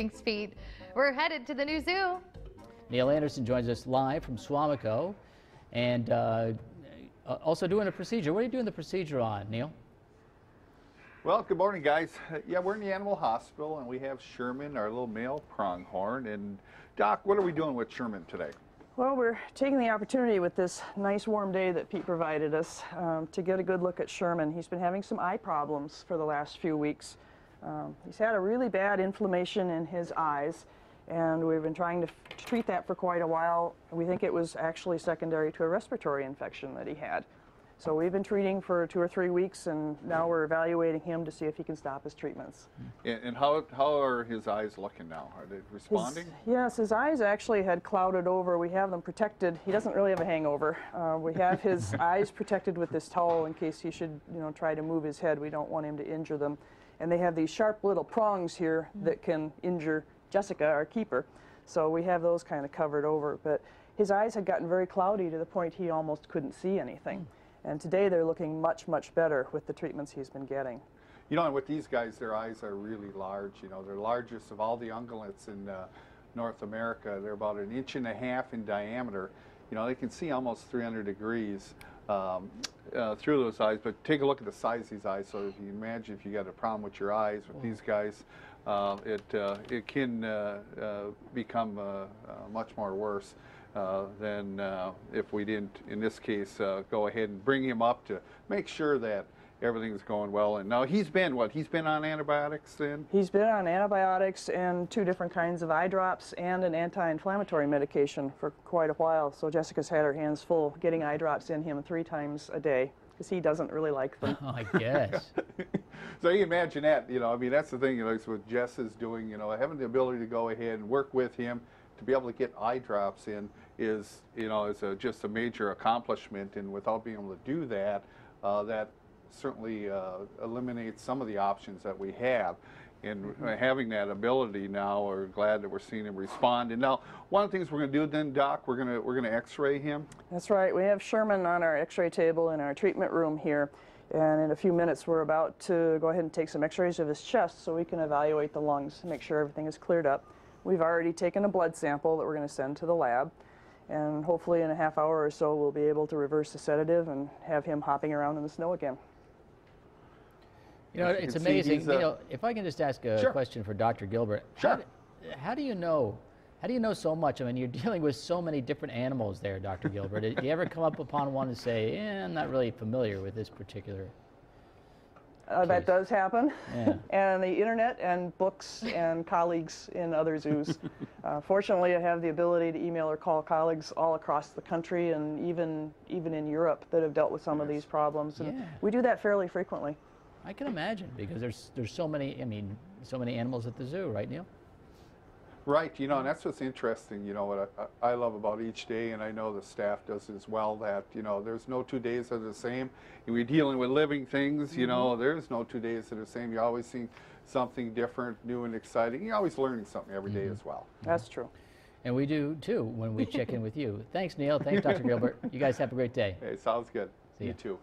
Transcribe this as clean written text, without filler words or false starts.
Thanks, Pete. We're headed to the new zoo. Neil Anderson joins us live from Swamico and also doing a procedure. What are you doing the procedure on, Neil? Well, good morning, guys. Yeah, we're in the animal hospital, and we have Sherman, our little male pronghorn. And Doc, what are we doing with Sherman today? Well, we're taking the opportunity with this nice warm day that Pete provided us to get a good look at Sherman. He's been having some eye problems for the last few weeks. He's had a really bad inflammation in his eyes, and we've been trying to treat that for quite a while. We think it was actually secondary to a respiratory infection that he had. So we've been treating for 2 or 3 weeks, and now we're evaluating him to see if he can stop his treatments. And how are his eyes looking now? Are they responding? Yes, his eyes actually had clouded over. We have them protected. He doesn't really have a hangover. We have his eyes protected with this towel in case he should, try to move his head. We don't want him to injure them. And they have these sharp little prongs here that can injure Jessica, our keeper. So we have those kind of covered over. But his eyes had gotten very cloudy to the point he almost couldn't see anything. And today they're looking much, much better with the treatments he's been getting. And with these guys, their eyes are really large. They're largest of all the ungulates in North America. They're about 1.5 inches in diameter. They can see almost 300 degrees through those eyes. But take a look at the size of these eyes. So if you imagine if you got a problem with your eyes with these guys, it can become much more worse than if we didn't, in this case, go ahead and bring him up to make sure that everything's going well. And now he's been what? He's been on antibiotics then? He's been on antibiotics and 2 different kinds of eye drops and an anti-inflammatory medication for quite a while. So Jessica's had her hands full getting eye drops in him 3 times a day because he doesn't really like them. Oh, I guess. So you imagine that, that's the thing, it's what Jess is doing, having the ability to go ahead and work with him to be able to get eye drops in is, just a major accomplishment. And without being able to do that, that certainly eliminates some of the options that we have. And having that ability now, we're glad that we're seeing him respond. And now, one of the things we're going to do then, Doc, we're going to X-ray him. That's right. We have Sherman on our X-ray table in our treatment room here. And in a few minutes, we're about to go ahead and take some X-rays of his chest so we can evaluate the lungs and make sure everything is cleared up. We've already taken a blood sample that we're going to send to the lab. And hopefully in a half hour or so, we'll be able to reverse the sedative and have him hopping around in the snow again. It's amazing. If I can just ask a question for Dr. Gilbert. Sure. How do you know so much? I mean, you're dealing with so many different animals there, Dr. Gilbert. Do you ever come up upon one and say, I'm not really familiar with this particular that does happen. Yeah. And the internet and books and colleagues in other zoos. Fortunately, I have the ability to email or call colleagues all across the country and even in Europe that have dealt with some of these problems. And we do that fairly frequently. I can imagine, because there's so many, so many animals at the zoo, right, Neil? Right, and that's what's interesting, what I love about each day, and I know the staff does as well, that, there's no 2 days that are the same. And we're dealing with living things, there's no 2 days that are the same. You're always seeing something different, new and exciting. You're always learning something every day as well. That's true. And we do, too, when we check in with you. Thanks, Neil. Thanks, Dr. Gilbert. You guys have a great day. Hey, sounds good. See you ya. too.